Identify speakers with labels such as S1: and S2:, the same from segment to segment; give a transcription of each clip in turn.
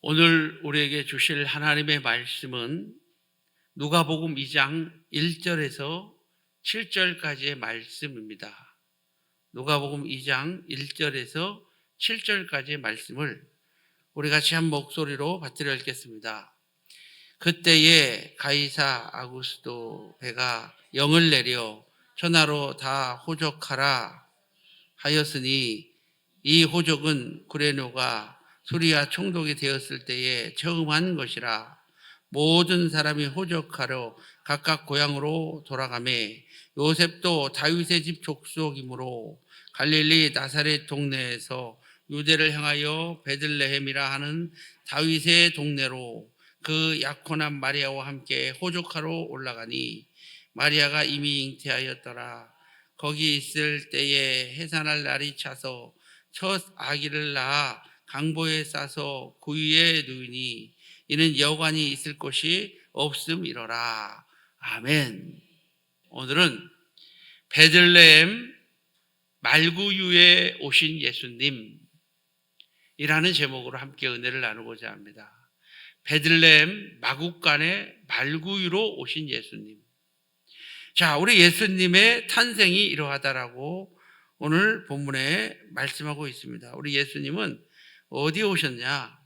S1: 오늘 우리에게 주실 하나님의 말씀은 누가복음 2장 1절에서 7절까지의 말씀입니다. 누가복음 2장 1절에서 7절까지의 말씀을 우리 같이 한 목소리로 받들어 읽겠습니다. 그때에 가이사 아구스도 배가 영을 내려 천하로 다 호적하라 하였으니 이 호적은 구레노가 수리아 총독이 되었을 때에 처음 한 것이라. 모든 사람이 호적하러 각각 고향으로 돌아가매 요셉도 다윗의 집 족속이므로 갈릴리 나사렛 동네에서 유대를 향하여 베들레헴이라 하는 다윗의 동네로 그 약혼한 마리아와 함께 호적하러 올라가니 마리아가 이미 잉태하였더라. 거기 있을 때에 해산할 날이 차서 첫 아기를 낳아 강보에 싸서 구유에 누이니 이는 여관이 있을 곳이 없음이로라. 아멘. 오늘은 베들레헴 말구유에 오신 예수님이라는 제목으로 함께 은혜를 나누고자 합니다. 베들레헴 마국간의 말구유로 오신 예수님. 자, 우리 예수님의 탄생이 이러하다라고 오늘 본문에 말씀하고 있습니다. 우리 예수님은 어디에 오셨냐?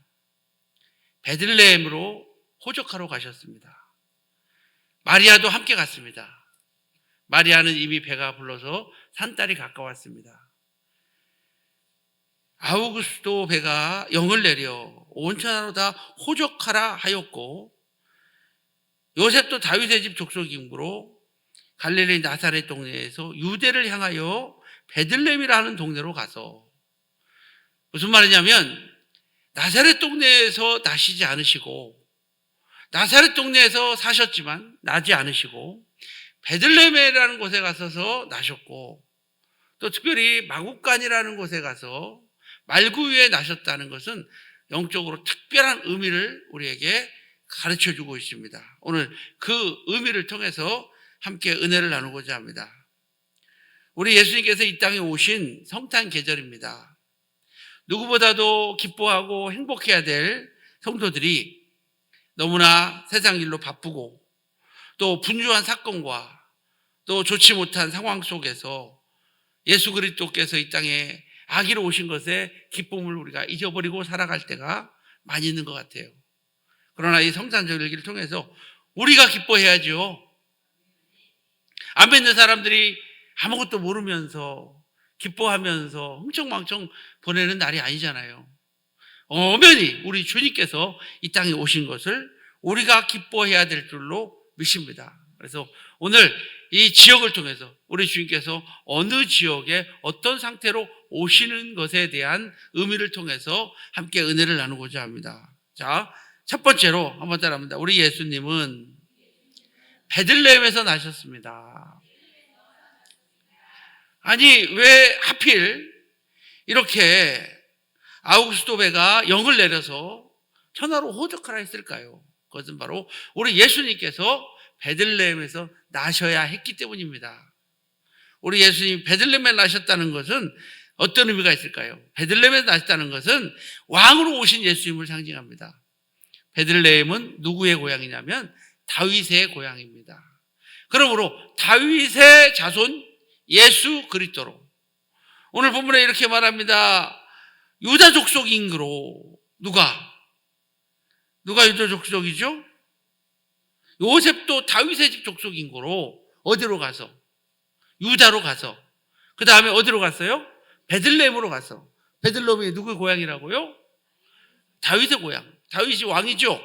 S1: 베들레헴으로 호적하러 가셨습니다. 마리아도 함께 갔습니다. 마리아는 이미 배가 불러서 산딸이 가까웠습니다. 아우구스도 배가 영을 내려 온 천하로 다 호적하라 하였고, 요셉도 다윗의 집 족속이므로 갈릴리 나사렛 동네에서 유대를 향하여 베들레헴이라 하는 동네로 가서, 무슨 말이냐면 나사렛 동네에서 나시지 않으시고 나사렛 동네에서 사셨지만 나지 않으시고 베들레헴이라는 곳에 가서서 나셨고, 또 특별히 마국간이라는 곳에 가서 말구유에 나셨다는 것은 영적으로 특별한 의미를 우리에게 가르쳐주고 있습니다. 오늘 그 의미를 통해서 함께 은혜를 나누고자 합니다. 우리 예수님께서 이 땅에 오신 성탄 계절입니다. 누구보다도 기뻐하고 행복해야 될 성도들이 너무나 세상 일로 바쁘고 또 분주한 사건과 또 좋지 못한 상황 속에서 예수 그리스도께서 이 땅에 아기로 오신 것에 기쁨을 우리가 잊어버리고 살아갈 때가 많이 있는 것 같아요. 그러나 이 성탄절기를 통해서 우리가 기뻐해야죠. 안 믿는 사람들이 아무것도 모르면서 기뻐하면서 흥청망청 보내는 날이 아니잖아요. 엄연히 우리 주님께서 이 땅에 오신 것을 우리가 기뻐해야 될 줄로 믿습니다. 그래서 오늘 이 지역을 통해서 우리 주님께서 어느 지역에 어떤 상태로 오시는 것에 대한 의미를 통해서 함께 은혜를 나누고자 합니다. 자, 첫 번째로 한번 따라합니다. 우리 예수님은 베들레헴에서 나셨습니다. 아니, 왜 하필 이렇게 아우구스도 배가 영을 내려서 천하로 호적하라 했을까요? 그것은 바로 우리 예수님께서 베들레헴에서 나셔야 했기 때문입니다. 우리 예수님이 베들레헴에 나셨다는 것은 어떤 의미가 있을까요? 베들레헴에 나셨다는 것은 왕으로 오신 예수님을 상징합니다. 베들레헴은 누구의 고향이냐면 다윗의 고향입니다. 그러므로 다윗의 자손 예수 그리스도로, 오늘 본문에 이렇게 말합니다. 유다 족속 인구로 누가 유다 족속이죠? 요셉도 다윗의 집 족속 인구로 어디로 가서? 유다로 가서, 그 다음에 어디로 갔어요? 베들레헴으로 가서. 베들레헴이 누구의 고향이라고요? 다윗의 고향. 다윗이 왕이죠.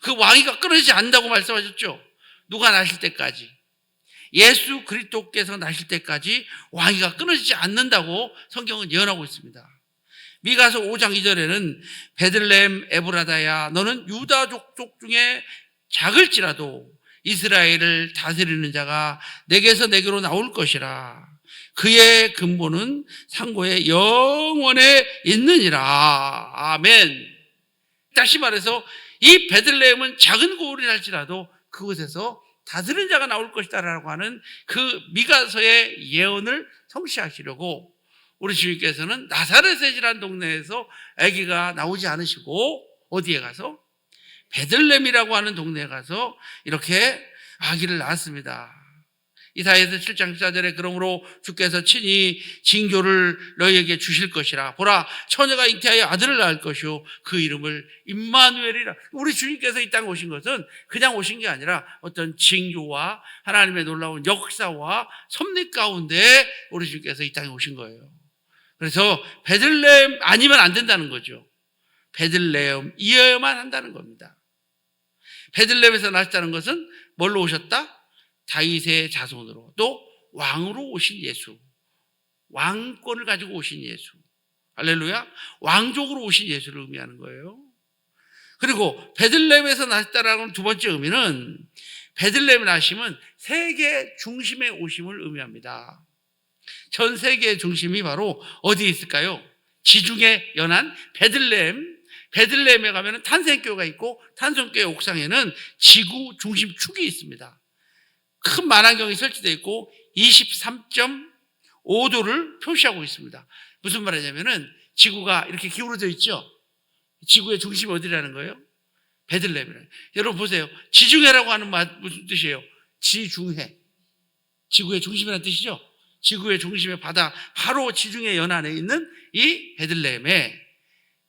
S1: 그 왕위가 끊어지지 않는다고 말씀하셨죠. 누가 나실 때까지, 예수 그리스도께서 나실 때까지 왕위가 끊어지지 않는다고 성경은 예언하고 있습니다. 미가서 5장 2절에는 베들레헴 에브라다야, 너는 유다 족속 중에 작을지라도 이스라엘을 다스리는 자가 내게서 내게로 나올 것이라. 그의 근본은 상고의 영원에 있느니라. 아멘. 다시 말해서 이 베들레헴은 작은 고을이랄지라도 그곳에서 다스리는 자가 나올 것이다 라고 하는 그 미가서의 예언을 성취하시려고 우리 주님께서는 나사렛이라는 동네에서 아기가 나오지 않으시고 어디에 가서? 베들레헴이라고 하는 동네에 가서 이렇게 아기를 낳았습니다. 이사야서 7장 14절에 그러므로 주께서 친히 징조를 너희에게 주실 것이라. 보라, 처녀가 잉태하여 아들을 낳을 것이요 그 이름을 임마누엘이라. 우리 주님께서 이 땅에 오신 것은 그냥 오신 게 아니라 어떤 징조와 하나님의 놀라운 역사와 섭리 가운데 우리 주님께서 이 땅에 오신 거예요. 그래서 베들레헴 아니면 안 된다는 거죠. 베들레헴이어야만 한다는 겁니다. 베들레헴에서 나셨다는 것은 뭘로 오셨다? 다윗의 자손으로, 또 왕으로 오신 예수, 왕권을 가지고 오신 예수, 할렐루야, 왕족으로 오신 예수를 의미하는 거예요. 그리고 베들레헴에서 나셨다라는 두 번째 의미는 베들레헴에 나심은 세계 중심에 오심을 의미합니다. 전 세계의 중심이 바로 어디에 있을까요? 지중해 연안 베들레헴. 베들레헴에 가면 탄생교가 있고 탄생교의 옥상에는 지구 중심 축이 있습니다. 큰 만환경이 설치되어 있고 23.5도를 표시하고 있습니다. 무슨 말이냐면은 지구가 이렇게 기울어져 있죠. 지구의 중심이 어디라는 거예요? 베들레헴이라는. 여러분 보세요. 지중해라고 하는 말 무슨 뜻이에요? 지중해. 지구의 중심이라는 뜻이죠. 지구의 중심의 바다 바로 지중해 연안에 있는 이 베들레헴에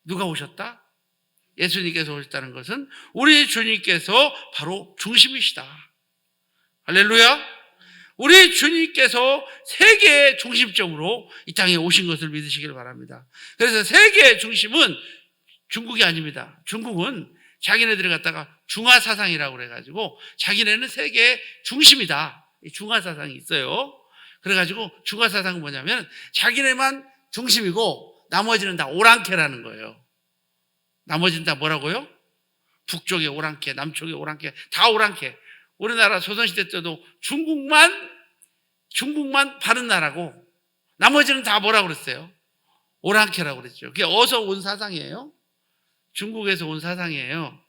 S1: 누가 오셨다? 예수님께서 오셨다는 것은 우리 주님께서 바로 중심이시다. 할렐루야. 우리 주님께서 세계의 중심점으로 이 땅에 오신 것을 믿으시길 바랍니다. 그래서 세계의 중심은 중국이 아닙니다. 중국은 자기네들이 갖다가 중화사상이라고 그래가지고 자기네는 세계의 중심이다. 중화사상이 있어요. 그래가지고 중화사상은 뭐냐면 자기네만 중심이고 나머지는 다 오랑캐라는 거예요. 나머지는 다 뭐라고요? 북쪽에 오랑캐, 남쪽에 오랑캐, 다 오랑캐. 우리나라 조선시대 때도 중국만 바른 나라고 나머지는 다 뭐라고 그랬어요? 오랑캐라고 그랬죠. 그게 어디서 온 사상이에요? 중국에서 온 사상이에요.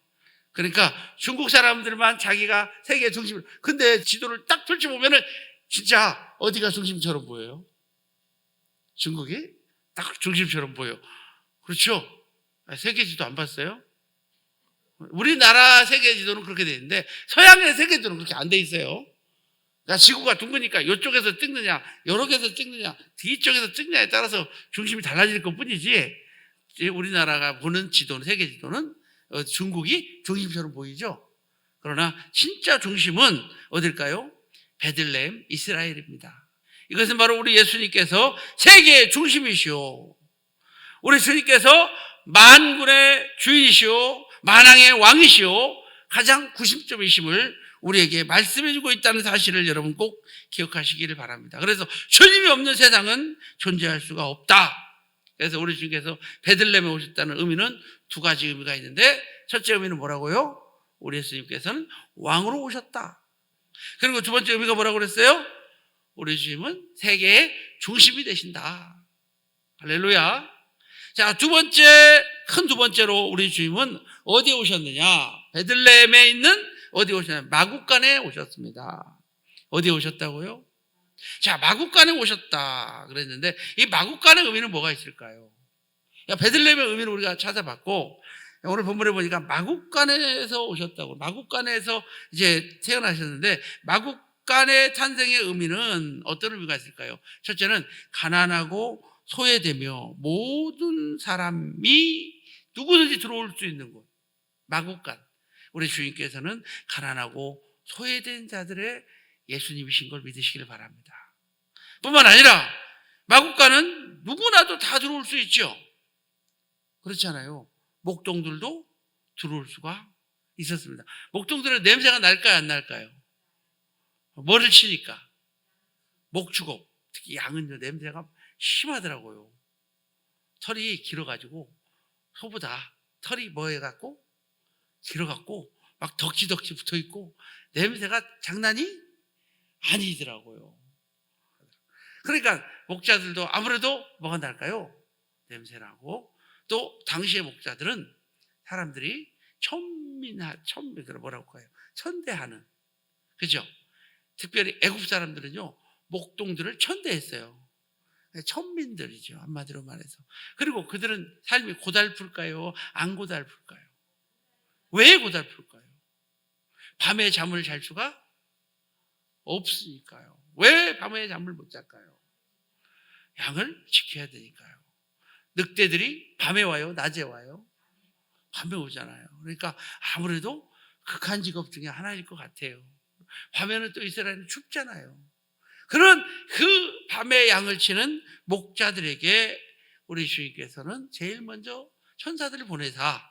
S1: 그러니까 중국 사람들만 자기가 세계 중심을, 근데 지도를 딱 펼쳐보면은 진짜 어디가 중심처럼 보여요? 중국이 딱 중심처럼 보여. 그렇죠? 세계 지도 안 봤어요? 우리나라 세계 지도는 그렇게 돼 있는데 서양의 세계 지도는 그렇게 안 돼 있어요. 그러니까 지구가 둥그니까 이쪽에서 찍느냐, 여러 개에서 찍느냐, 뒤쪽에서 찍느냐에 따라서 중심이 달라질 것 뿐이지, 우리나라가 보는 지도는, 세계 지도는 중국이 중심처럼 보이죠. 그러나 진짜 중심은 어딜까요? 베들레헴, 이스라엘입니다. 이것은 바로 우리 예수님께서 세계의 중심이시오. 우리 주님께서 만군의 주인이시오, 만왕의 왕이시오, 가장 구심점이심을 우리에게 말씀해주고 있다는 사실을 여러분 꼭 기억하시기를 바랍니다. 그래서 주님이 없는 세상은 존재할 수가 없다. 그래서 우리 주님께서 베들레헴에 오셨다는 의미는 두 가지 의미가 있는데, 첫째 의미는 뭐라고요? 우리 예수님께서는 왕으로 오셨다. 그리고 두 번째 의미가 뭐라고 그랬어요? 우리 주님은 세계의 중심이 되신다. 할렐루야. 자, 두 번째로 우리 주님은 어디에 오셨느냐? 베들레헴에 있는 어디에 오셨냐? 마국간에 오셨습니다. 어디에 오셨다고요? 자, 마국간에 오셨다 그랬는데 이 마국간의 의미는 뭐가 있을까요? 베들레헴의 의미를 우리가 찾아봤고, 오늘 본문에 보니까 마국간에서 오셨다고, 마국간에서 이제 태어나셨는데 마국간의 탄생의 의미는 어떤 의미가 있을까요? 첫째는 가난하고 소외되며 모든 사람이 누구든지 들어올 수 있는 곳, 마국간. 우리 주님께서는 가난하고 소외된 자들의 예수님이신 걸 믿으시길 바랍니다. 뿐만 아니라 마국간은 누구나도 다 들어올 수 있죠. 그렇잖아요. 목동들도 들어올 수가 있었습니다. 목동들은 냄새가 날까요, 안 날까요? 뭐를 치니까? 목축업. 특히 양은 냄새가 심하더라고요. 털이 길어가지고, 소보다 털이 뭐 해갖고? 길어갖고, 막 덕지덕지 붙어있고, 냄새가 장난이 아니더라고요. 그러니까 목자들도 아무래도 뭐가 날까요? 냄새나고, 또 당시의 목자들은 사람들이 뭐라고 해요? 천대하는. 그죠? 특별히 애굽 사람들은요, 목동들을 천대했어요. 천민들이죠, 한마디로 말해서. 그리고 그들은 삶이 고달플까요? 안 고달플까요? 왜 고달플까요? 밤에 잠을 잘 수가 없으니까요. 왜 밤에 잠을 못 잘까요? 양을 지켜야 되니까요. 늑대들이 밤에 와요? 낮에 와요? 밤에 오잖아요. 그러니까 아무래도 극한 직업 중에 하나일 것 같아요. 밤에는 또 이스라엘은 춥잖아요. 그런 그 밤에 양을 치는 목자들에게 우리 주님께서는 제일 먼저 천사들을 보내사,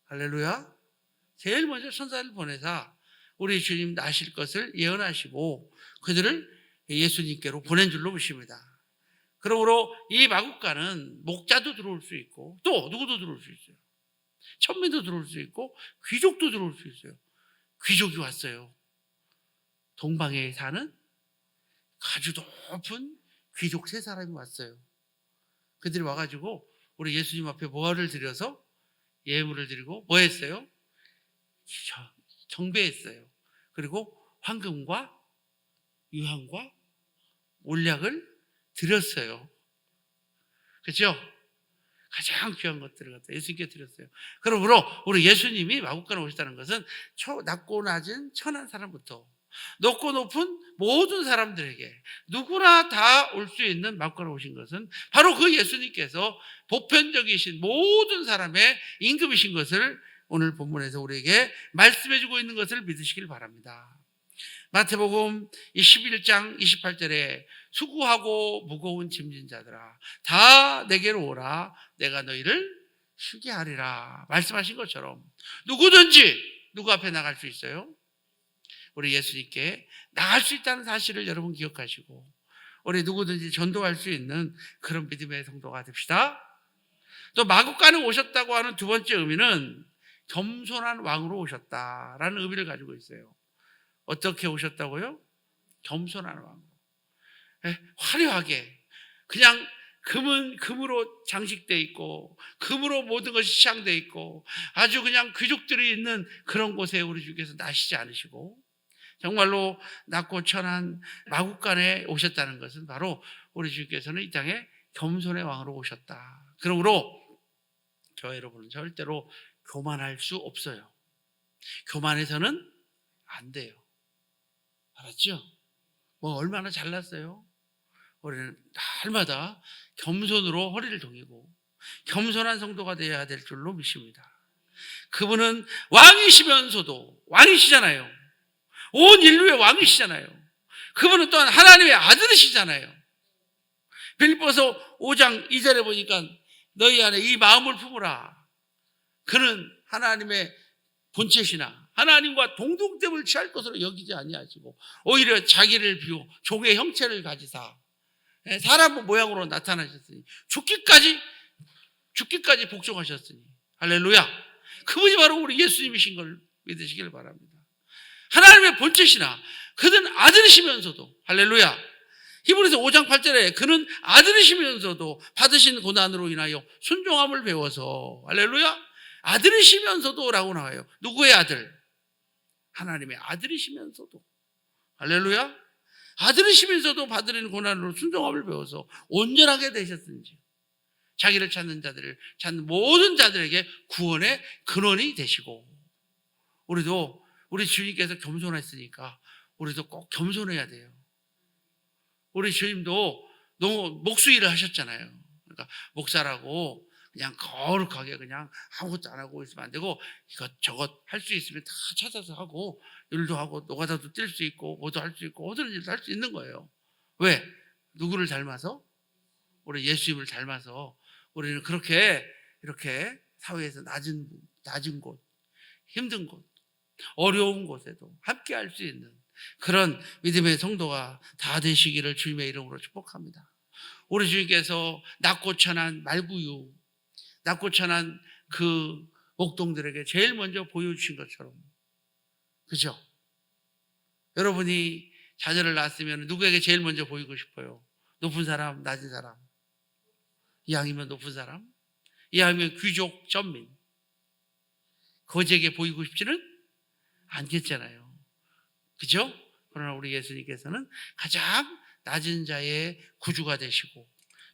S1: 할렐루야, 제일 먼저 천사를 보내사 우리 주님 나실 것을 예언하시고 그들을 예수님께로 보낸 줄로 보십니다. 그러므로 이 마국간은 목자도 들어올 수 있고 또 누구도 들어올 수 있어요. 천민도 들어올 수 있고 귀족도 들어올 수 있어요. 귀족이 왔어요. 동방에 사는 아주 높은 귀족 세 사람이 왔어요. 그들이 와가지고 우리 예수님 앞에 보화를 드려서 예물을 드리고 뭐 했어요? 경배했어요. 그리고 황금과 유향과 몰약을 드렸어요. 그렇죠? 가장 귀한 것들을 갖다 예수님께 드렸어요. 그러므로 우리 예수님이 마국간에 오셨다는 것은 낮고 낮은 천한 사람부터 높고 높은 모든 사람들에게 누구나 다 올 수 있는 마국간에 오신 것은 바로 그 예수님께서 보편적이신 모든 사람의 임금이신 것을 오늘 본문에서 우리에게 말씀해 주고 있는 것을 믿으시길 바랍니다. 마태복음 21장 28절에 수고하고 무거운 짐진 자들아 다 내게로 오라 내가 너희를 쉬게 하리라 말씀하신 것처럼 누구든지 누구 앞에 나갈 수 있어요? 우리 예수님께 나갈 수 있다는 사실을 여러분 기억하시고 우리 누구든지 전도할 수 있는 그런 믿음의 성도가 됩시다. 또 마국간에 오셨다고 하는 두 번째 의미는 겸손한 왕으로 오셨다라는 의미를 가지고 있어요. 어떻게 오셨다고요? 겸손한 왕으로. 화려하게 그냥 금은 금으로 장식되어 있고 금으로 모든 것이 치장되어 있고 아주 그냥 귀족들이 있는 그런 곳에 우리 주께서 나시지 않으시고 정말로 낮고 천한 마국간에 오셨다는 것은 바로 우리 주께서는 이 땅에 겸손의 왕으로 오셨다. 그러므로 교회 여러분은 절대로 교만할 수 없어요. 교만해서는 안 돼요. 알았죠? 뭐 얼마나 잘났어요? 우리는 날마다 겸손으로 허리를 동이고 겸손한 성도가 되어야 될 줄로 믿습니다. 그분은 왕이시면서도 왕이시잖아요. 온 인류의 왕이시잖아요. 그분은 또한 하나님의 아들이시잖아요. 빌립보서 5장 2절에 보니까 너희 안에 이 마음을 품으라. 그는 하나님의 본체시나 하나님과 동등됨을 취할 것으로 여기지 아니하시고 오히려 자기를 비워 종의 형체를 가지사 사람 모양으로 나타나셨으니 죽기까지 복종하셨으니 할렐루야. 그분이 바로 우리 예수님이신 걸 믿으시길 바랍니다. 하나님의 본체시나 그는 아들이시면서도 할렐루야. 히브리서 5장 8절에 그는 아들이시면서도 받으신 고난으로 인하여 순종함을 배워서 할렐루야. 아들이시면서도 라고 나와요. 누구의 아들? 하나님의 아들이시면서도 할렐루야. 아들이시면서도 받으는 고난으로 순종함을 배워서 온전하게 되셨든지 자기를 찾는 자들을 찾는 모든 자들에게 구원의 근원이 되시고 우리도 우리 주님께서 겸손했으니까 우리도 꼭 겸손해야 돼요. 우리 주님도 너무 목수일을 하셨잖아요. 그러니까 목사라고 그냥 거룩하게 그냥 아무것도 안 하고 있으면 안 되고 이것저것 할 수 있으면 다 찾아서 하고 일도 하고 노가다도 뛸 수 있고 뭐도 할 수 있고 모든 일도 할 수 있는 거예요. 왜? 누구를 닮아서? 우리 예수님을 닮아서 우리는 그렇게 이렇게 사회에서 낮은 곳, 힘든 곳, 어려운 곳에도 함께 할 수 있는 그런 믿음의 성도가 다 되시기를 주님의 이름으로 축복합니다. 우리 주님께서 낮고 천한 말구유, 낮고 천한 그 목동들에게 제일 먼저 보여주신 것처럼 그죠? 여러분이 자녀를 낳았으면 누구에게 제일 먼저 보이고 싶어요? 높은 사람, 낮은 사람? 이왕이면 높은 사람? 이왕이면 귀족, 전민? 거지에게 보이고 싶지는 않겠잖아요. 그죠? 그러나 우리 예수님께서는 가장 낮은 자의 구주가 되시고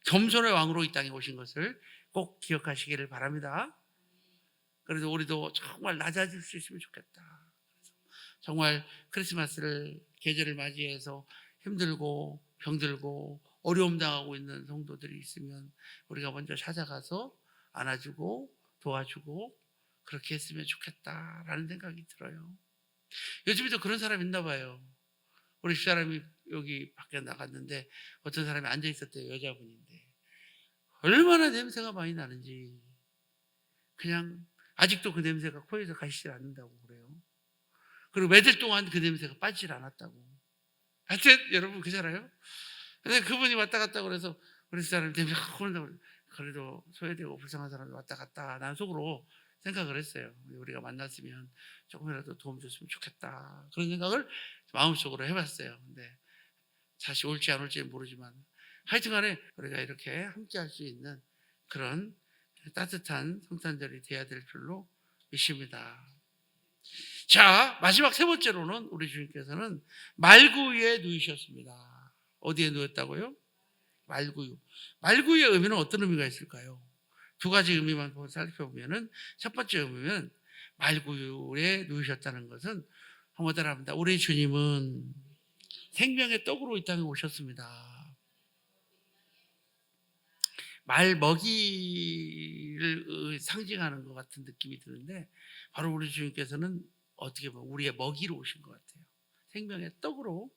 S1: 겸손의 왕으로 이 땅에 오신 것을 꼭 기억하시기를 바랍니다. 그래도 우리도 정말 낮아질 수 있으면 좋겠다. 정말 크리스마스를 계절을 맞이해서 힘들고 병들고 어려움 당하고 있는 성도들이 있으면 우리가 먼저 찾아가서 안아주고 도와주고 그렇게 했으면 좋겠다라는 생각이 들어요. 요즘에도 그런 사람 있나 봐요. 우리 집사람이 여기 밖에 나갔는데 어떤 사람이 앉아 있었대요. 여자분인데 얼마나 냄새가 많이 나는지 그냥 아직도 그 냄새가 코에서 가시질 않는다고 그래요. 그리고 며칠 동안 그 냄새가 빠지질 않았다고. 하여튼 여러분 그잖아요. 근데 그분이 왔다 갔다 그래서 우리 집사람이 냄새가 확 오는다고. 그래도 소외되고 불쌍한 사람이 왔다 갔다 난 속으로 생각을 했어요. 우리가 만났으면 조금이라도 도움 줬으면 좋겠다 그런 생각을 마음속으로 해봤어요. 근데 다시 올지 안 올지는 모르지만 하여튼간에 우리가 이렇게 함께 할 수 있는 그런 따뜻한 성탄절이 돼야 될 줄로 믿습니다. 자, 마지막 세 번째로는 우리 주님께서는 말구유에 누이셨습니다. 어디에 누웠다고요? 말구유. 말구유의 의미는 어떤 의미가 있을까요? 두 가지 의미만 살펴보면은 첫 번째 의미는 말구유에 누우셨다는 것은 한번 따라합니다. 우리 주님은 생명의 떡으로 이 땅에 오셨습니다. 말 먹이를 상징하는 것 같은 느낌이 드는데 바로 우리 주님께서는 어떻게 보면 우리의 먹이로 오신 것 같아요. 생명의 떡으로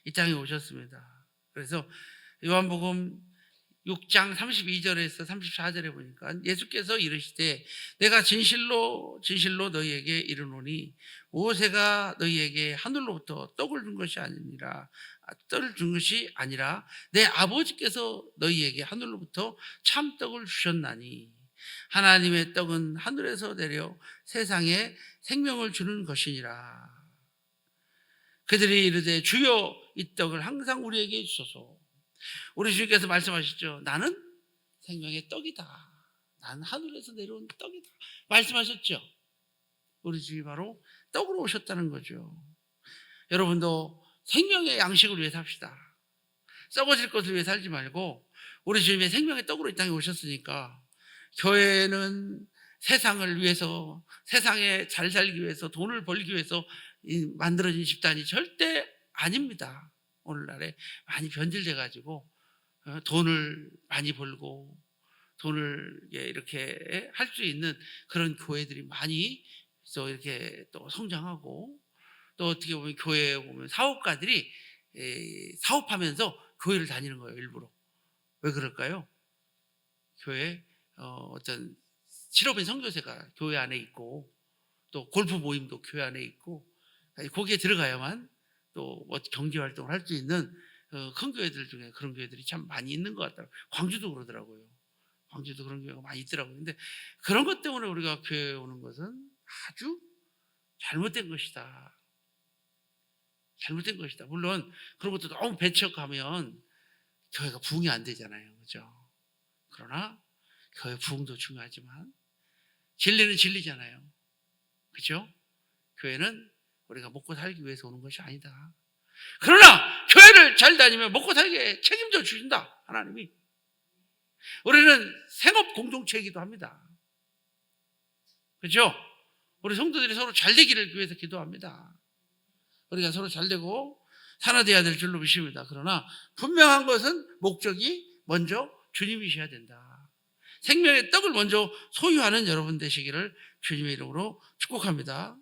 S1: 이 땅에 오셨습니다. 그래서 요한복음 6장 32절에서 34절에 보니까 예수께서 이르시되 내가 진실로 진실로 너희에게 이르노니 모세가 너희에게 하늘로부터 떡을 준 것이 아니라 내 아버지께서 너희에게 하늘로부터 참떡을 주셨나니 하나님의 떡은 하늘에서 내려 세상에 생명을 주는 것이니라. 그들이 이르되 주여 이 떡을 항상 우리에게 주소서. 우리 주님께서 말씀하셨죠. 나는 생명의 떡이다. 나는 하늘에서 내려온 떡이다. 말씀하셨죠. 우리 주님이 바로 떡으로 오셨다는 거죠. 여러분도 생명의 양식을 위해 삽시다. 썩어질 것을 위해 살지 말고 우리 주님의 생명의 떡으로 이 땅에 오셨으니까 교회는 세상을 위해서 세상에 잘 살기 위해서 돈을 벌기 위해서 만들어진 집단이 절대 아닙니다. 오늘날에 많이 변질돼 가지고 돈을 많이 벌고 돈을 이렇게 할 수 있는 그런 교회들이 많이 또 이렇게 또 성장하고 또 어떻게 보면 교회에 보면 사업가들이 사업하면서 교회를 다니는 거예요. 일부러. 왜 그럴까요? 교회 어떤 실업인 선교사가 교회 안에 있고 또 골프 모임도 교회 안에 있고 거기에 들어가야만 또 경제활동을 할 수 있는 큰 교회들 중에 그런 교회들이 참 많이 있는 것 같더라고요. 광주도 그러더라고요. 광주도 그런 교회가 많이 있더라고요. 근데 그런 것 때문에 우리가 교회에 오는 것은 아주 잘못된 것이다. 잘못된 것이다. 물론 그런 것도 너무 배척하면 교회가 부흥이 안 되잖아요. 그죠? 그러나 교회 부흥도 중요하지만 진리는 진리잖아요. 그죠? 교회는 우리가 먹고 살기 위해서 오는 것이 아니다. 그러나 교회를 잘 다니면 먹고 살기에 책임져 주신다. 하나님이. 우리는 생업 공동체이기도 합니다. 그죠? 우리 성도들이 서로 잘 되기를 위해서 기도합니다. 우리가 서로 잘 되고 하나 될 줄로 믿습니다. 그러나 분명한 것은 목적이 먼저 주님이셔야 된다. 생명의 떡을 먼저 소유하는 여러분 되시기를 주님의 이름으로 축복합니다.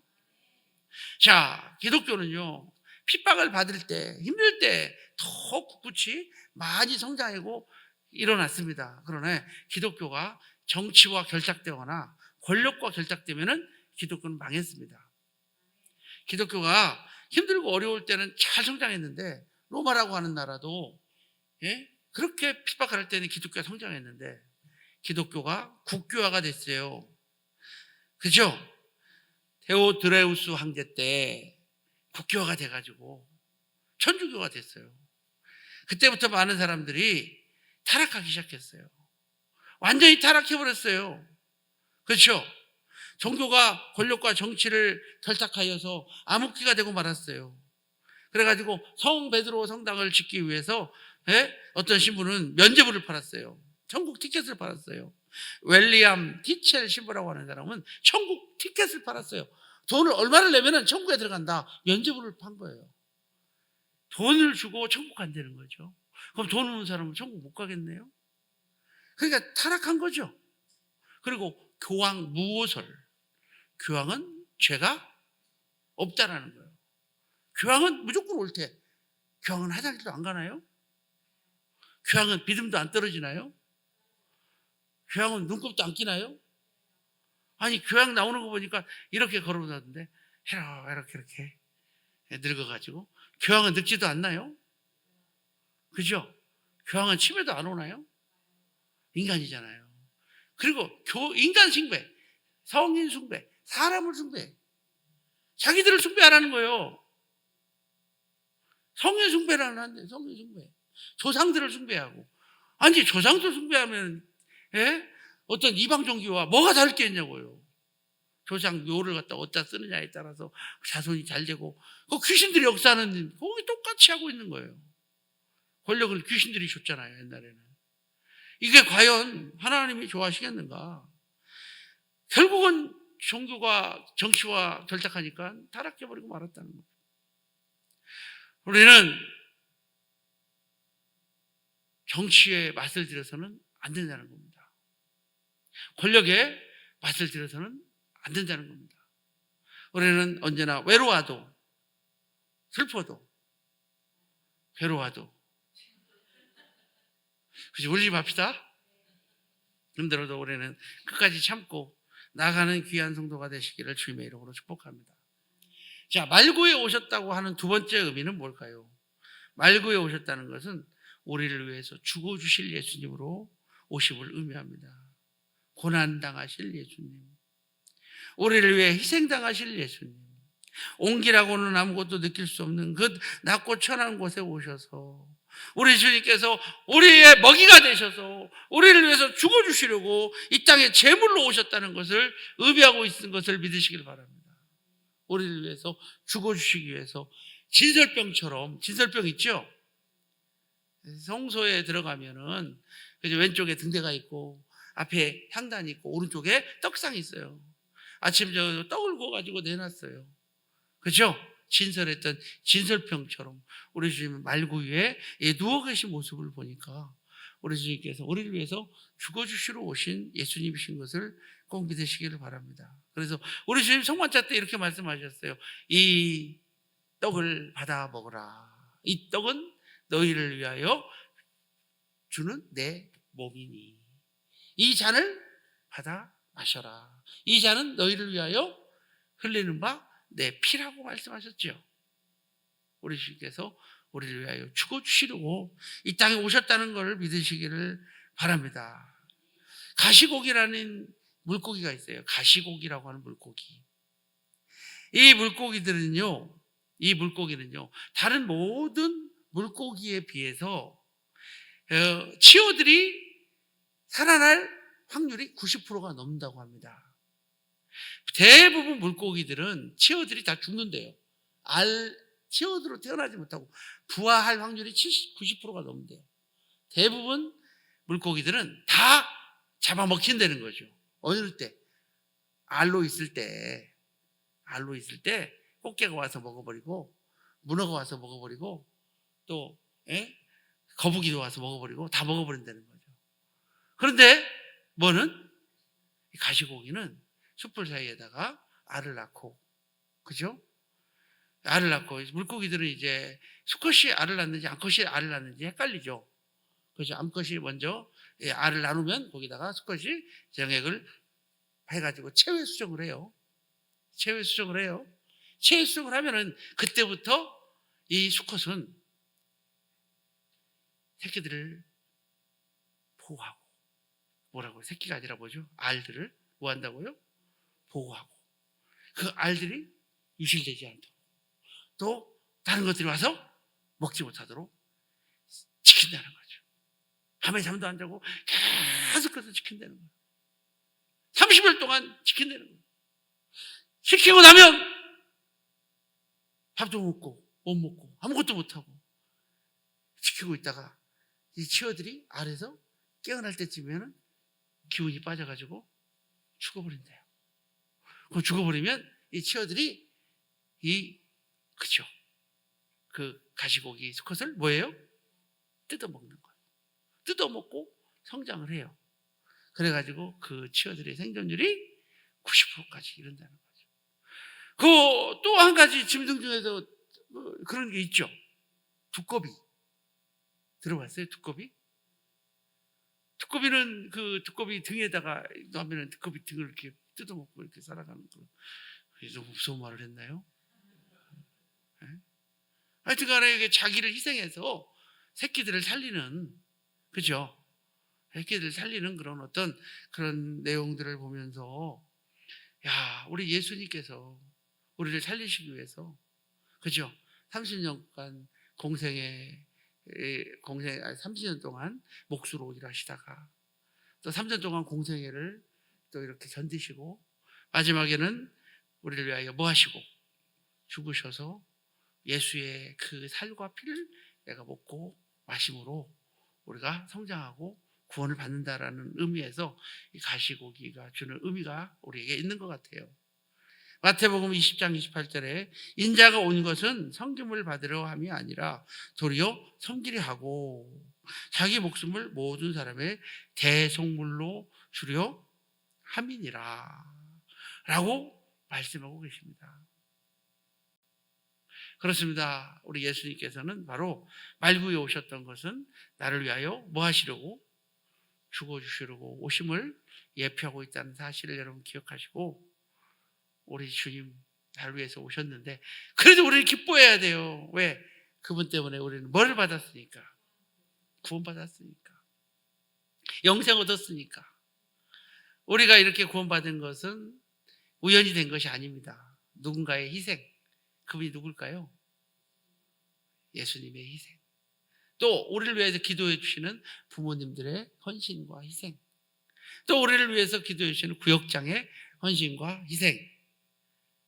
S1: 자, 기독교는요, 핍박을 받을 때, 힘들 때 더 굳이 많이 성장하고 일어났습니다. 그러나 기독교가 정치와 결탁되거나 권력과 결탁되면은 기독교는 망했습니다. 기독교가 힘들고 어려울 때는 잘 성장했는데 로마라고 하는 나라도 그렇게 핍박할 때는 기독교가 성장했는데 기독교가 국교화가 됐어요. 그죠? 데오드레우스 황제 때 국교화가 돼가지고 천주교가 됐어요. 그때부터 많은 사람들이 타락하기 시작했어요. 완전히 타락해버렸어요. 그렇죠? 종교가 권력과 정치를 결탁하여서 암흑기가 되고 말았어요. 그래가지고 성 베드로 성당을 짓기 위해서 어떤 신부는 면죄부를 팔았어요. 천국 티켓을 팔았어요. 윌리엄 티첼 신부라고 하는 사람은 천국 티켓을 팔았어요. 돈을 얼마를 내면 천국에 들어간다. 면제부를 판 거예요. 돈을 주고 천국 간다는 거죠. 그럼 돈 없는 사람은 천국 못 가겠네요. 그러니까 타락한 거죠. 그리고 교황 무오설. 교황은 죄가 없다라는 거예요. 교황은 무조건 옳대. 교황은 화장실도 안 가나요? 교황은 비듬도 안 떨어지나요? 교황은 눈곱도 안 끼나요? 아니, 교황 나오는 거 보니까 이렇게 걸어오던데, 이렇게 늙어가지고. 교황은 늙지도 않나요? 그죠? 교황은 치매도 안 오나요? 인간이잖아요. 그리고 인간 숭배, 성인 숭배, 사람을 숭배. 자기들을 숭배하라는 거예요. 성인 숭배라는 한데, 성인 숭배. 조상들을 숭배하고. 아니, 조상들 숭배하면, 어떤 이방 종교와 뭐가 다를 게 있냐고요. 조상 묘를 갖다 어디다 쓰느냐에 따라서 자손이 잘 되고, 그 귀신들이 역사하는, 거기 똑같이 하고 있는 거예요. 권력을 귀신들이 줬잖아요, 옛날에는. 이게 과연 하나님이 좋아하시겠는가? 결국은 종교가 정치와 결탁하니까 타락해버리고 말았다는 거예요. 우리는 정치에 맛을 들여서는 안 된다는 겁니다. 권력에 맛을 들여서는 안 된다는 겁니다. 우리는 언제나 외로워도, 슬퍼도, 괴로워도, 그치, 울지 맙시다. 힘들어도 우리는 끝까지 참고 나가는 귀한 성도가 되시기를 주님의 이름으로 축복합니다. 자, 말구에 오셨다고 하는 두 번째 의미는 뭘까요? 말구에 오셨다는 것은 우리를 위해서 죽어주실 예수님으로 오심을 의미합니다. 고난당하실 예수님, 우리를 위해 희생당하실 예수님, 온기라고는 아무것도 느낄 수 없는 그 낮고 천한 곳에 오셔서 우리 주님께서 우리의 먹이가 되셔서 우리를 위해서 죽어주시려고 이 땅에 제물로 오셨다는 것을 의미하고 있는 것을 믿으시길 바랍니다. 우리를 위해서 죽어주시기 위해서 진설병처럼, 진설병 있죠? 성소에 들어가면은 왼쪽에 등대가 있고 앞에 향단이 있고 오른쪽에 떡상이 있어요. 아침 저 떡을 구워가지고 내놨어요. 그죠? 진설했던 진설병처럼 우리 주님 말구 위에 누워 계신 모습을 보니까 우리 주님께서 우리를 위해서 죽어주시러 오신 예수님이신 것을 꼭 믿으시기를 바랍니다. 그래서 우리 주님 성만찬 때 이렇게 말씀하셨어요. 이 떡을 받아 먹어라. 이 떡은 너희를 위하여 주는 내 몸이니 이 잔을 받아 마셔라. 이 잔은 너희를 위하여 흘리는 바 내 피라고 말씀하셨죠. 우리 주님께서 우리를 위하여 죽어주시려고 이 땅에 오셨다는 것을 믿으시기를 바랍니다. 가시고기라는 물고기가 있어요. 가시고기라고 하는 물고기. 이 물고기는요 다른 모든 물고기에 비해서 치어들이 살아날 확률이 90%가 넘는다고 합니다. 대부분 물고기들은 치어들이 다 죽는데요. 치어들로 태어나지 못하고 부화할 확률이 90%가 넘는데요. 대부분 물고기들은 다 잡아먹힌다는 거죠. 어느 때? 알로 있을 때 꽃게가 와서 먹어버리고 문어가 와서 먹어버리고 또 거북이도 와서 먹어버리고 다 먹어버린다는 거죠. 그런데 가시고기는 숯불 사이에다가 알을 낳고, 그죠? 알을 낳고, 물고기들은 이제 수컷이 알을 낳는지 암컷이 알을 낳는지 헷갈리죠. 그래서 암컷이 먼저 알을 나누면 거기다가 수컷이 정액을 해가지고 체외 수정을 해요. 체외 수정을 하면은 그때부터 이 수컷은 새끼들을 보호하고, 새끼가 아니라 뭐죠? 알들을 뭐 한다고요? 보호하고 그 알들이 유실되지 않도록 또 다른 것들이 와서 먹지 못하도록 지킨다는 거죠. 밤에 잠도 안 자고 계속 그래서 지킨다는 거예요. 30일 동안 지킨다는 거예요. 지키고 나면 밥도 먹고 못 먹고 아무것도 못하고 지키고 있다가 이 치어들이 알에서 깨어날 때쯤이면 기운이 빠져가지고 죽어버린대요. 그 죽어버리면 이 치어들이 그죠? 그 가시고기 수컷을 뭐예요? 뜯어먹는 거예요. 뜯어먹고 성장을 해요. 그래가지고 그 치어들의 생존율이 90%까지 이른다는 거죠. 그 또 한 가지 짐승 중에서 그런 게 있죠. 두꺼비. 들어봤어요? 두꺼비? 두꺼비는 그 두꺼비 등에다가 하면은 두꺼비 등을 이렇게 뜯어먹고 이렇게 살아가는 거. 좀 무서운 말을 했나요? 네? 하여튼 간에 이게 자기를 희생해서 새끼들을 살리는, 그죠? 새끼들을 살리는 그런 어떤 그런 내용들을 보면서, 야, 우리 예수님께서 우리를 살리시기 위해서, 그죠? 30년간 30년 동안 몫으로 일하시다가 또 3년 동안 공생애를 또 이렇게 견디시고 마지막에는 우리를 위하여 뭐 하시고 죽으셔서 예수의 그 살과 피를 내가 먹고 마심으로 우리가 성장하고 구원을 받는다라는 의미에서 이 가시고기가 주는 의미가 우리에게 있는 것 같아요. 마태복음 20장 28절에 인자가 온 것은 섬김을 받으려 함이 아니라 도리어 섬기려 하고 자기 목숨을 모든 사람의 대속물로 주려 함이니라 라고 말씀하고 계십니다. 그렇습니다. 우리 예수님께서는 바로 말구에 오셨던 것은 나를 위하여 뭐 하시려고? 죽어주시려고 오심을 예표하고 있다는 사실을 여러분 기억하시고, 우리 주님 나를 위해서 오셨는데 그래도 우리는 기뻐해야 돼요. 왜? 그분 때문에 우리는 뭘 받았으니까. 구원받았으니까. 영생 얻었으니까. 우리가 이렇게 구원받은 것은 우연히 된 것이 아닙니다. 누군가의 희생. 그분이 누굴까요? 예수님의 희생. 또 우리를 위해서 기도해 주시는 부모님들의 헌신과 희생. 또 우리를 위해서 기도해 주시는 구역장의 헌신과 희생.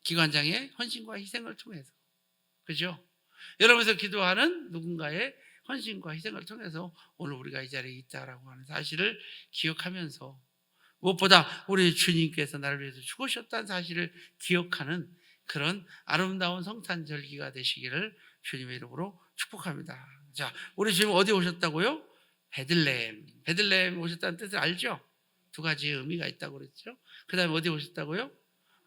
S1: 기관장의 헌신과 희생을 통해서, 그죠? 여러분께서 기도하는 누군가의 헌신과 희생을 통해서 오늘 우리가 이 자리에 있다라고 하는 사실을 기억하면서, 무엇보다 우리 주님께서 나를 위해서 죽으셨다는 사실을 기억하는 그런 아름다운 성탄절기가 되시기를 주님의 이름으로 축복합니다. 자, 우리 지금 어디 오셨다고요? 베들레헴. 베들레헴 오셨다는 뜻을 알죠? 두 가지의 의미가 있다고 그랬죠. 그 다음에 어디 오셨다고요?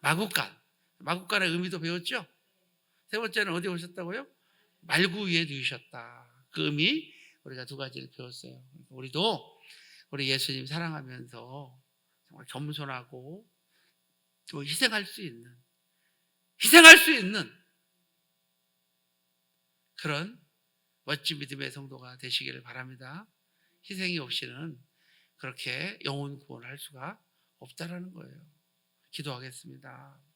S1: 마구간. 마구간의 의미도 배웠죠? 세 번째는 어디 오셨다고요? 말구 위에 누우셨다. 그 의미 우리가 두 가지를 배웠어요. 우리도 우리 예수님 사랑하면서 정말 겸손하고 또 희생할 수 있는 그런 멋진 믿음의 성도가 되시기를 바랍니다. 희생이 없이는 그렇게 영혼 구원할 수가 없다라는 거예요. 기도하겠습니다.